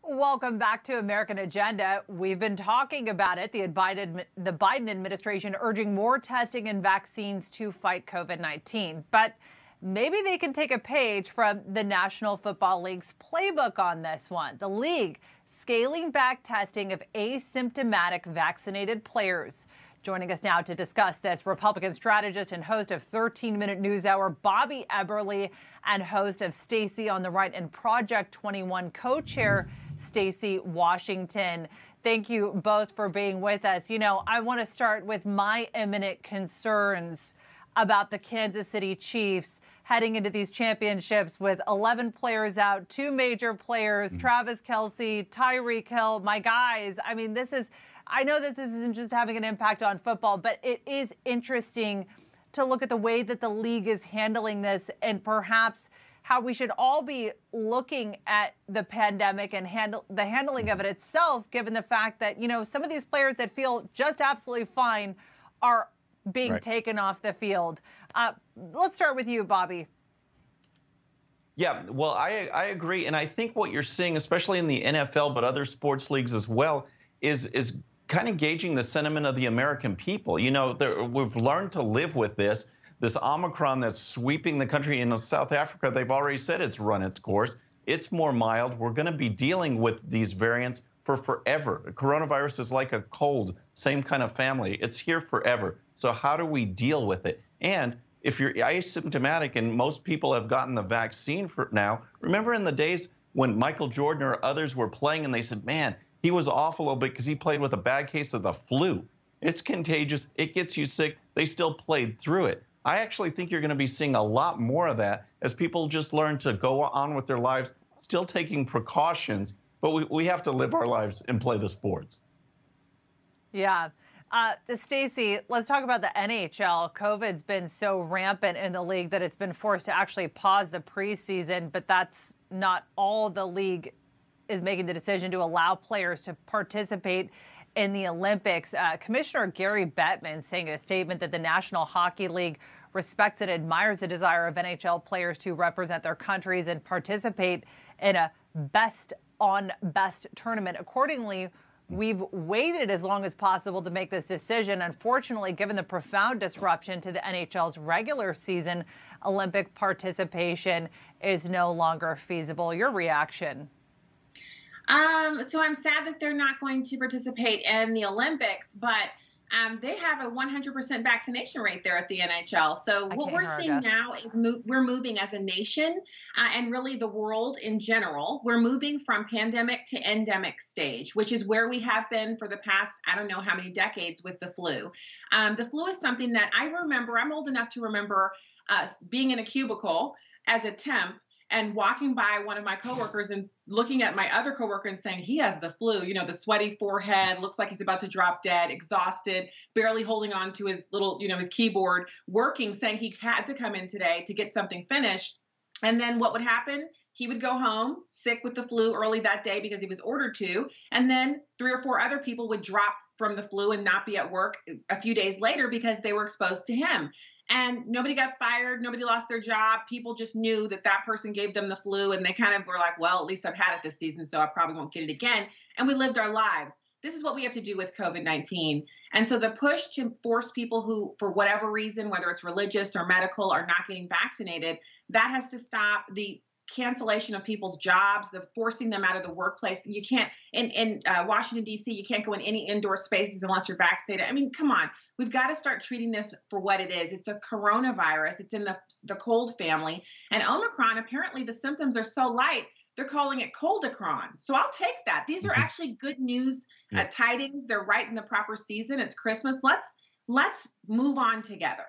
Welcome back to American Agenda. We've been talking about it. The Biden administration urging more testing and vaccines to fight COVID-19. But maybe they can take a page from the National Football League's playbook on this one. The league scaling back testing of asymptomatic vaccinated players. Joining us now to discuss this, Republican strategist and host of 13-Minute News Hour, Bobby Eberle, and host of Stacy on the Right and Project 21 co-chair, Stacy Washington. Thank you both for being with us. You know, I want to start with my imminent concerns about the Kansas City Chiefs heading into these championships with 11 players out, 2 major players, Travis Kelce, Tyreek Hill, my guys. I mean, I know that this isn't just having an impact on football, but it is interesting to look at the way that the league is handling this and perhaps how we should all be looking at the pandemic and the handling of it itself, given the fact that, you know, some of these players that feel just absolutely fine are being taken off the field. Let's start with you, Bobby. Yeah, well, I agree. And I think what you're seeing, especially in the NFL, but other sports leagues as well, is kind of gauging the sentiment of the American people. You know, we've learned to live with this Omicron that's sweeping the country. In South Africa, they've already said it's run its course. It's more mild. We're going to be dealing with these variants for forever. Coronavirus is like a cold, same kind of family. It's here forever. So how do we deal with it? And if you're asymptomatic, and most people have gotten the vaccine for now, remember in the days when Michael Jordan or others were playing and they said, man, he was off a little bit because he played with a bad case of the flu. It's contagious. It gets you sick. They still played through it. I actually think you're going to be seeing a lot more of that as people just learn to go on with their lives, still taking precautions, but we have to live our lives and play the sports. Yeah. Stacy, let's talk about the NHL. COVID's been so rampant in the league that it's been forced to actually pause the preseason, but that's not all. The league is making the decision to allow players to participate in the Olympics. Commissioner Gary Bettman saying in a statement that the National Hockey League respects and admires the desire of NHL players to represent their countries and participate in a best-on-best tournament. Accordingly, we've waited as long as possible to make this decision. Unfortunately, given the profound disruption to the NHL's regular season, Olympic participation is no longer feasible. Your reaction? So I'm sad that they're not going to participate in the Olympics, but they have a 100% vaccination rate there at the NHL. So what we're seeing now is we're moving as a nation and really the world in general. We're moving from pandemic to endemic stage, which is where we have been for the past, I don't know how many decades with the flu. The flu is something that I remember. I'm old enough to remember being in a cubicle as a temp and walking by one of my coworkers and looking at my other coworker and saying, he has the flu, you know, the sweaty forehead, looks like he's about to drop dead, exhausted, barely holding on to his little, you know, his keyboard, working, saying he had to come in today to get something finished. And then what would happen? He would go home sick with the flu early that day because he was ordered to. And then 3 or 4 other people would drop from the flu and not be at work a few days later because they were exposed to him. And nobody got fired. Nobody lost their job. People just knew that that person gave them the flu. And they kind of were like, well, at least I've had it this season, so I probably won't get it again. And we lived our lives. This is what we have to do with COVID-19. And so the push to force people who, for whatever reason, whether it's religious or medical, are not getting vaccinated, that has to stop. The cancellation of people's jobs, the forcing them out of the workplace. You can't, in Washington, D.C., you can't go in any indoor spaces unless you're vaccinated. I mean, come on. We've got to start treating this for what it is. It's a coronavirus. It's in the cold family. And Omicron, apparently the symptoms are so light, they're calling it Coldicron. So I'll take that. These are actually good news tidings. They're right in the proper season. It's Christmas. Let's move on together.